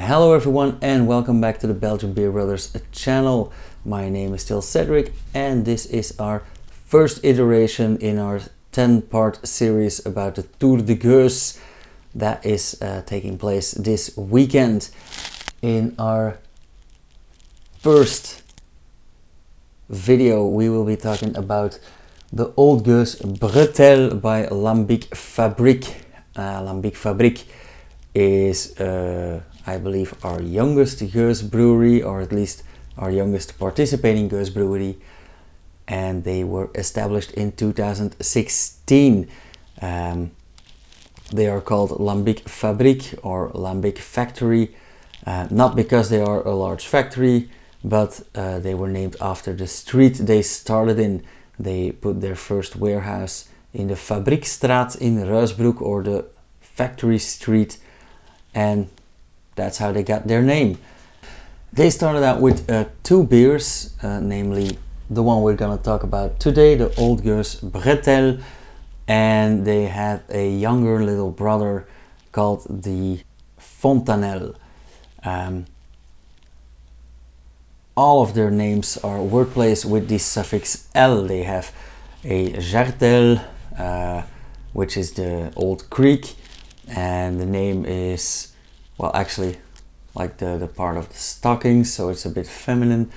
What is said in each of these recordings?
Hello everyone and welcome back to the Belgian Beer Brothers channel. My name is still Cedric and this is our first iteration in our 10-part series about the Toer de Geuze that is taking place this weekend. In our first video we will be talking about the Oude Geuze Bret-Elle by Lambiek Fabriek. Lambiek Fabriek is I believe our youngest Geuze brewery, or at least our youngest participating Geuze brewery, and they were established in 2016. They are called Lambiek Fabriek or Lambiek Factory, not because they are a large factory, but they were named after the street they started in. They put their first warehouse in the Fabriekstraat in Ruisbroek, or the Factory Street, and that's how they got their name. They started out with two beers, namely the one we're gonna talk about today, the Oude Geuze Bret-Elle, and they had a younger little brother called the Fontanelle. All of their names are wordplays with the suffix "L". They have a Jartel, which is the old creek, and the name is, well, actually like the part of the stockings, so it's a bit feminine.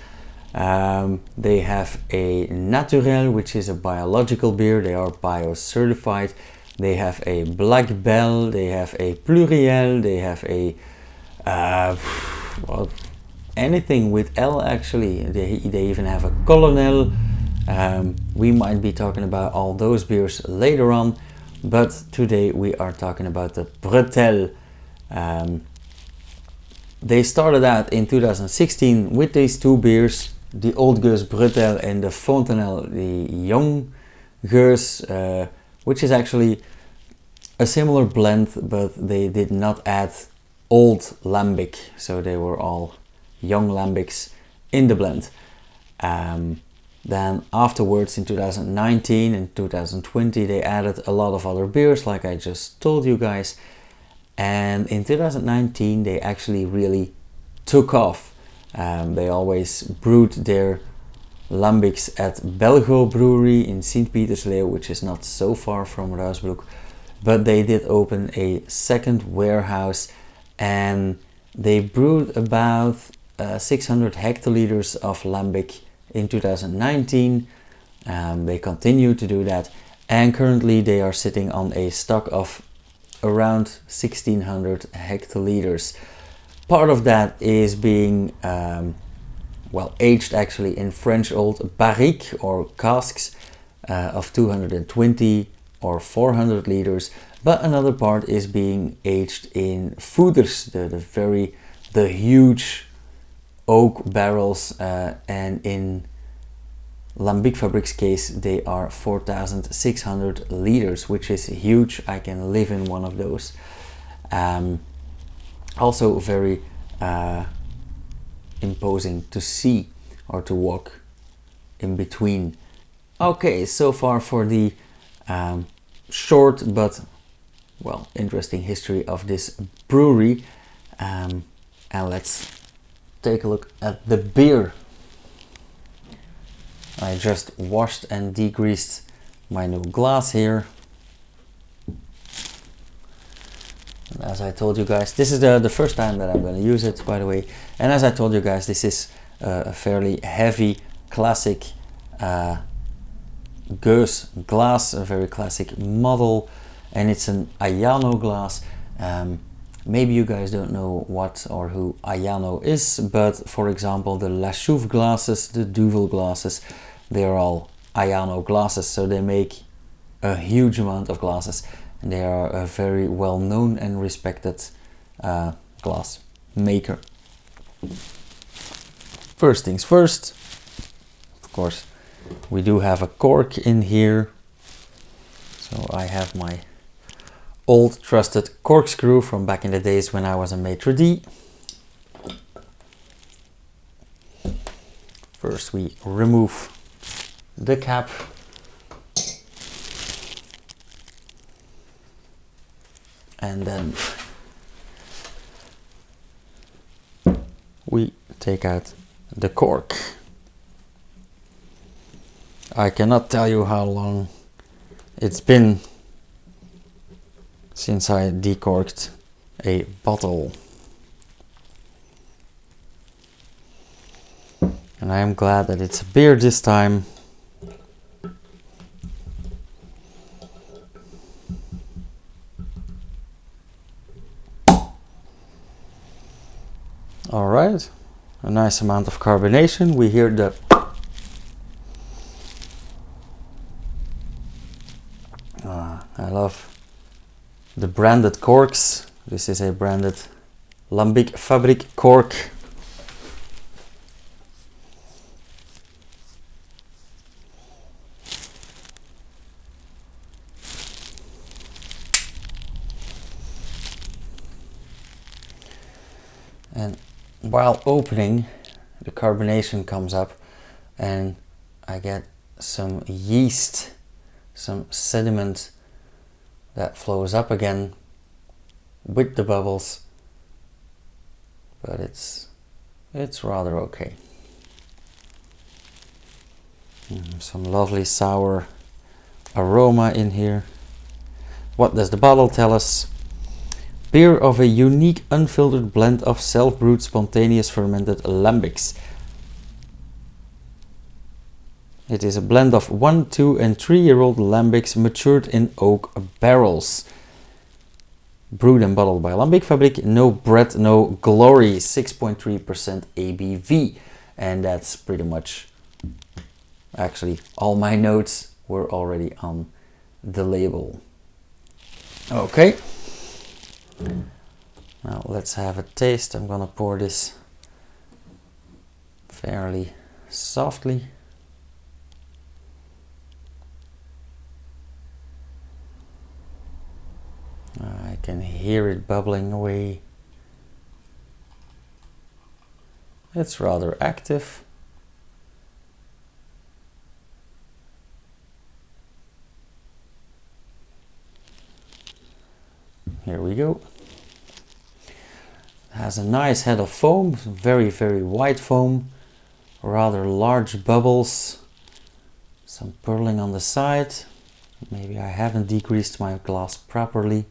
They have a Naturel, which is a biological beer. They are bio-certified. They have a Black Belle, they have a Pluriel, they have a well, anything with L actually. They even have a Colonel. We might be talking about all those beers later on, but today we are talking about the Bret-Elle. They started out in 2016 with these two beers, the Oude Geuze Bret-Elle and the Fontanelle, the Young Geuze, which is actually a similar blend, but they did not add Old Lambic, so they were all young Lambics in the blend. Then afterwards in 2019 and 2020 they added a lot of other beers, like I just told you guys. And in 2019 they actually really took off. They always brewed their lambics at Belgo Brewery in Sint-Pietersleeuw, which is not so far from Ruisbroek, but they did open a second warehouse and they brewed about 600 hectoliters of lambic in 2019. They continue to do that, and currently they are sitting on a stock of around 1600 hectoliters. Part of that is being well, aged actually in French old barriques or casks of 220 or 400 liters, but another part is being aged in foeders, the huge oak barrels, and in Lambiek Fabriek's case they are 4600 liters, which is huge. I can live in one of those. Also very imposing to see or to walk in between. Okay, so far for the short but well interesting history of this brewery, and let's take a look at the beer. I just washed and degreased my new glass here. And as I told you guys, this is the first time that I'm going to use it, by the way. And as I told you guys, this is a fairly heavy classic Geuze glass, a very classic model, and it's an Ayano glass. Maybe you guys don't know what or who Ayano is, but for example the La Chouffe glasses, the Duvel glasses, they are all Ayano glasses, so they make a huge amount of glasses and they are a very well known and respected glass maker. First things first, of course we do have a cork in here, so I have my old trusted corkscrew from back in the days when I was a maitre d'. First we remove the cap, and then we take out the cork. I cannot tell you how long it's been since I decorked a bottle. And I am glad that it's a beer this time. Alright, a nice amount of carbonation. We hear the I love the branded corks. This is a branded Lambiek Fabriek cork. And while opening, the carbonation comes up and I get some yeast, some sediment that flows up again with the bubbles, but it's rather okay. Some lovely sour aroma in here. What does the bottle tell us? Beer of a unique unfiltered blend of self-brewed spontaneous fermented lambics. It is a blend of 1, 2 and 3-year-old lambics matured in oak barrels. Brewed and bottled by Lambiek Fabriek. No bread, no glory. 6.3% ABV. And that's pretty much, actually all my notes were already on the label. Okay. Now let's have a taste. I'm gonna pour this fairly softly. I can hear it bubbling away. It's rather active. Here we go. It has a nice head of foam, very, very white foam, rather large bubbles, some purling on the side. Maybe I haven't degreased my glass properly.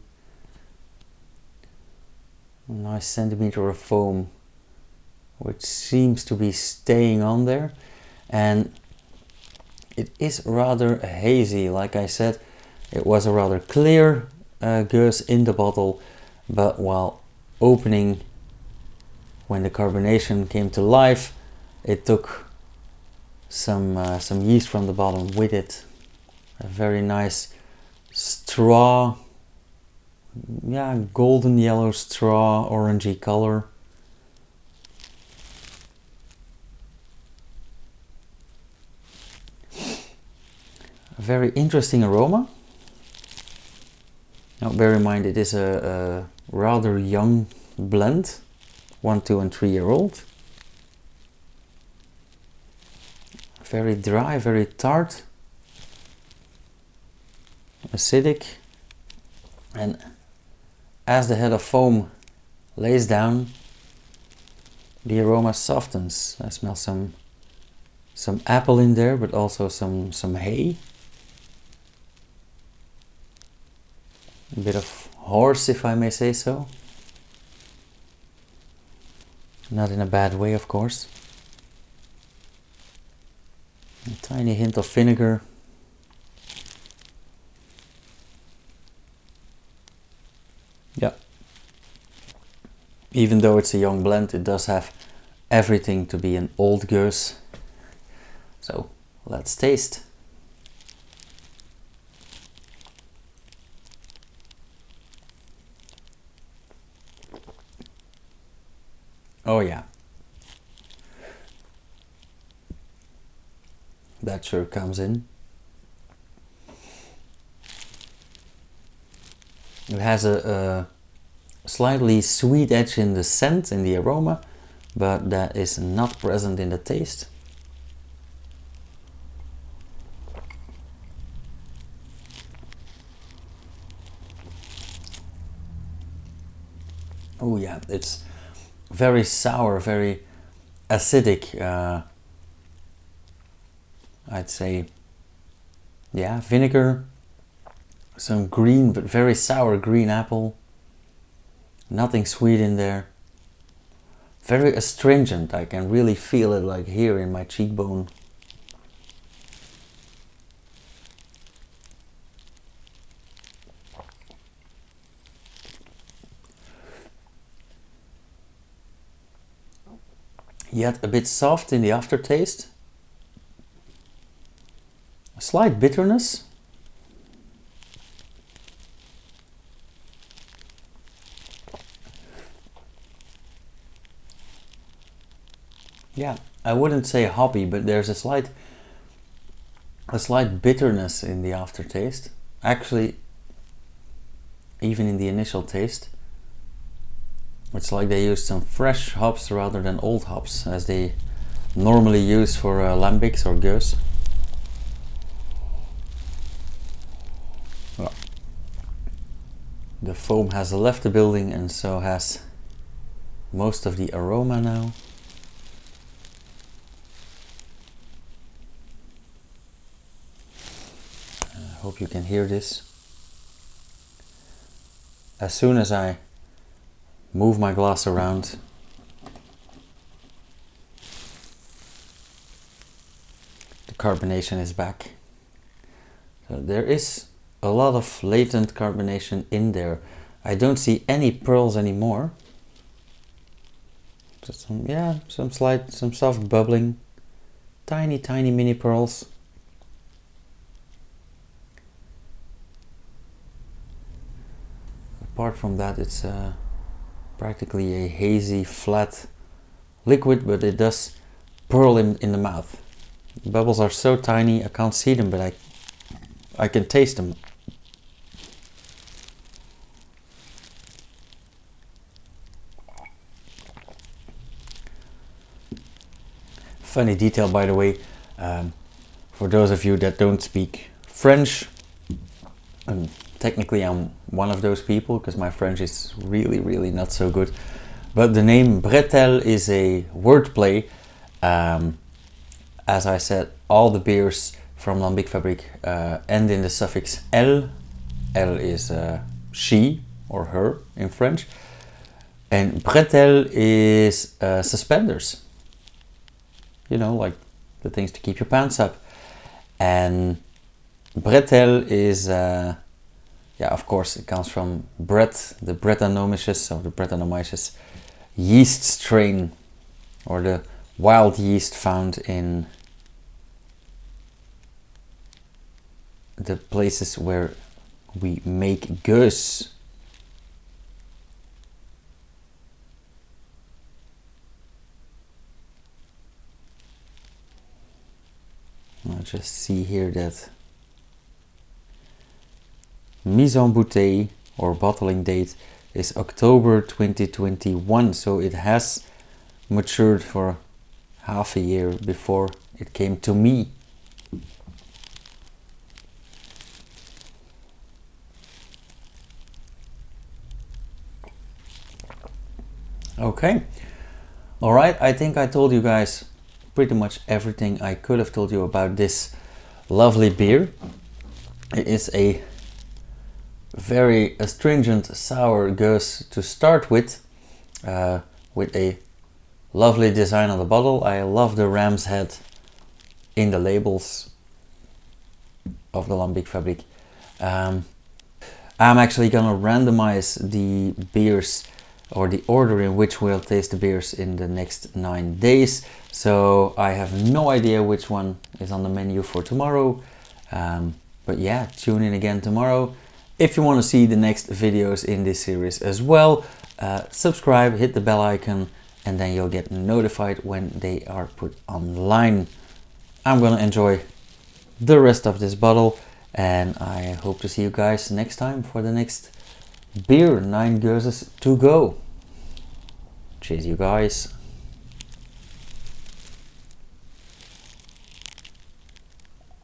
A nice centimeter of foam which seems to be staying on there, and it is rather hazy. Like I said, it was a rather clear Geuze in the bottle, but while opening, when the carbonation came to life, it took some yeast from the bottom with it. A very nice straw, yeah, golden yellow straw, orangey color. A very interesting aroma. Now bear in mind it is a rather young blend, 1, 2 and 3-year-old. Very dry, very tart, acidic, and as the head of foam lays down, the aroma softens. I smell some apple in there, but also some hay. A bit of horse, if I may say so. Not in a bad way, of course. A tiny hint of vinegar. Yeah. Even though it's a young blend, it does have everything to be an old Geuze. So let's taste. Oh yeah. That sure comes in. It has a slightly sweet edge in the scent, in the aroma, but that is not present in the taste. Oh yeah, it's very sour, very acidic, I'd say, yeah, vinegar, some green but very sour green apple, nothing sweet in there, very astringent. I can really feel it like here in my cheekbone. Yet a bit soft in the aftertaste. A slight bitterness. Yeah, I wouldn't say hoppy, but there's a slight bitterness in the aftertaste. Actually, even in the initial taste. It's like they used some fresh hops rather than old hops, as they normally use for lambics or geuze. Well, the foam has left the building, and so has most of the aroma now. I hope you can hear this. As soon as I move my glass around, the carbonation is back. So there is a lot of latent carbonation in there. I don't see any pearls anymore. Just some soft bubbling, tiny mini pearls. Apart from that, it's practically a hazy, flat liquid, but it does pearl in the mouth. The bubbles are so tiny, I can't see them, but I can taste them. Funny detail, by the way, for those of you that don't speak French, technically I'm one of those people because my French is really not so good. But the name Brett-Elle is a wordplay. As I said, all the beers from Lambiek Fabriek end in the suffix "elle". Elle is she or her in French. And Brett-Elle is suspenders. You know, like the things to keep your pants up. And Brett-Elle is... yeah, of course, it comes from Brett, the Brettanomyces or the Brettanomyces yeast strain, or the wild yeast found in the places where we make geuze. I'll just see here that mise en bouteille or bottling date is October 2021, so it has matured for half a year before it came to me. Okay, alright, I think I told you guys pretty much everything I could have told you about this lovely beer. It is a very astringent sour geuze to start with a lovely design on the bottle. I love the ram's head in the labels of the Lambiek Fabriek. I'm actually gonna randomize the beers, or the order in which we'll taste the beers, in the next 9 days. So I have no idea which one is on the menu for tomorrow. But yeah, tune in again tomorrow. If you want to see the next videos in this series as well, subscribe, hit the bell icon, and then you'll get notified when they are put online. I'm gonna enjoy the rest of this bottle, and I hope to see you guys next time for the next beer. 9 geuzes to go. Cheers, you guys.